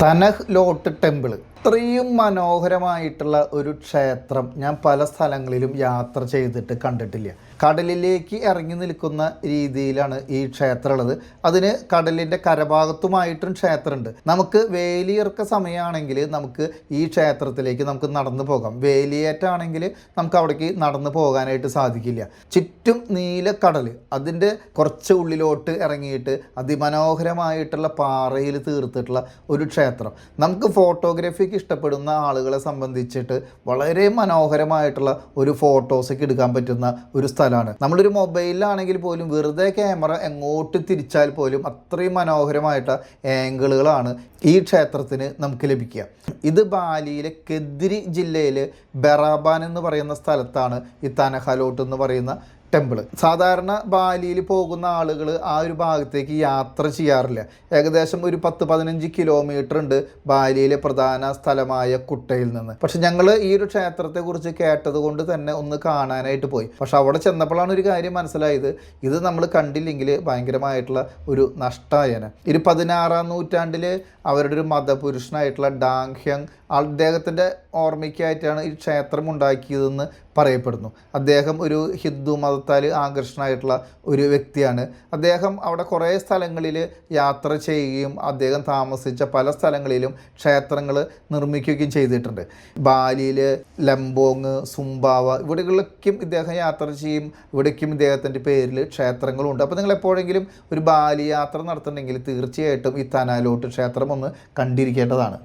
തനഹ് ലോട്ട് temple ഇത്രയും മനോഹരമായിട്ടുള്ള ഒരു ക്ഷേത്രം ഞാൻ പല സ്ഥലങ്ങളിലും യാത്ര ചെയ്തിട്ട് കണ്ടിട്ടില്ല. കടലിലേക്ക് ഇറങ്ങി നിൽക്കുന്ന രീതിയിലാണ് ഈ ക്ഷേത്രം ഉള്ളത്. അതിന് കടലിൻ്റെ കരഭാഗത്തുമായിട്ടും ക്ഷേത്രമുണ്ട്. നമുക്ക് വേലിയിറക്ക സമയമാണെങ്കിൽ നമുക്ക് ഈ ക്ഷേത്രത്തിലേക്ക് നമുക്ക് നടന്നു പോകാം. വേലിയേറ്റാണെങ്കിൽ നമുക്ക് അവിടേക്ക് നടന്നു പോകാനായിട്ട് സാധിക്കില്ല. ചുറ്റും നീലക്കടൽ, അതിൻ്റെ കുറച്ച് ഉള്ളിലോട്ട് ഇറങ്ങിയിട്ട് അതിമനോഹരമായിട്ടുള്ള പാറയിൽ തീർത്തിട്ടുള്ള ഒരു ക്ഷേത്രം. നമുക്ക് ഫോട്ടോഗ്രാഫി ഇഷ്ടപ്പെടുന്ന ആളുകളെ സംബന്ധിച്ചിട്ട് വളരെ മനോഹരമായിട്ടുള്ള ഒരു ഫോട്ടോസൊക്കെ എടുക്കാൻ പറ്റുന്ന ഒരു സ്ഥലമാണ്. നമ്മളൊരു മൊബൈലിലാണെങ്കിൽ പോലും വെറുതെ ക്യാമറ എങ്ങോട്ട് തിരിച്ചാൽ പോലും അത്രയും മനോഹരമായിട്ട് ആംഗിളുകളാണ് ഈ ക്ഷേത്രത്തിന് നമുക്ക് ലഭിക്കുക. ഇത് ബാലിയിലെ കെദ്രി ജില്ലയിലെ ബെറാബാൻ എന്ന് പറയുന്ന സ്ഥലത്താണ് ഈ തനഹലോട്ട് എന്ന് പറയുന്ന ടെമ്പിൾ. സാധാരണ ബാലിയിൽ പോകുന്ന ആളുകൾ ആ ഒരു ഭാഗത്തേക്ക് യാത്ര ചെയ്യാറില്ല. ഏകദേശം ഒരു 10-15 കിലോമീറ്റർ ഉണ്ട് ബാലിയിലെ പ്രധാന സ്ഥലമായ കുട്ടയിൽ നിന്ന്. പക്ഷെ ഞങ്ങൾ ഈ ഒരു ക്ഷേത്രത്തെക്കുറിച്ച് കേട്ടത് കൊണ്ട് തന്നെ ഒന്ന് കാണാനായിട്ട് പോയി. പക്ഷെ അവിടെ ചെന്നപ്പോഴാണ് ഒരു കാര്യം മനസ്സിലായത്, ഇത് നമ്മൾ കണ്ടില്ലെങ്കിൽ ഭയങ്കരമായിട്ടുള്ള ഒരു നഷ്ടമായേനെ. ഒരു 16-ാം നൂറ്റാണ്ടിൽ അവരുടെ ഒരു മതപുരുഷനായിട്ടുള്ള ഡാങ്ഹ്യങ് അദ്ദേഹത്തിൻ്റെ ഓർമ്മയ്ക്കായിട്ടാണ് ഈ ക്ഷേത്രം ഉണ്ടാക്കിയതെന്ന് പറയപ്പെടുന്നു. അദ്ദേഹം ഒരു ഹിന്ദു മതത്താൽ ആകർഷണമായിട്ടുള്ള ഒരു വ്യക്തിയാണ്. അദ്ദേഹം അവിടെ കുറേ സ്ഥലങ്ങളിൽ യാത്ര ചെയ്യുകയും അദ്ദേഹം താമസിച്ച പല സ്ഥലങ്ങളിലും ക്ഷേത്രങ്ങൾ നിർമ്മിക്കുകയും ചെയ്തിട്ടുണ്ട്. ബാലിയിൽ ലംബോങ്, സുംബാവ ഇവിടെകളിലേക്കും ഇദ്ദേഹം യാത്ര ചെയ്യും. ഇവിടേക്കും ഇദ്ദേഹത്തിൻ്റെ പേരിൽ ക്ഷേത്രങ്ങളുണ്ട്. അപ്പോൾ നിങ്ങൾ എപ്പോഴെങ്കിലും ഒരു ബാലി യാത്ര നടത്തുന്നുണ്ടെങ്കിൽ തീർച്ചയായിട്ടും ഈ തനഹലോട്ട് ക്ഷേത്രം ഒന്ന് കണ്ടിരിക്കേണ്ടതാണ്.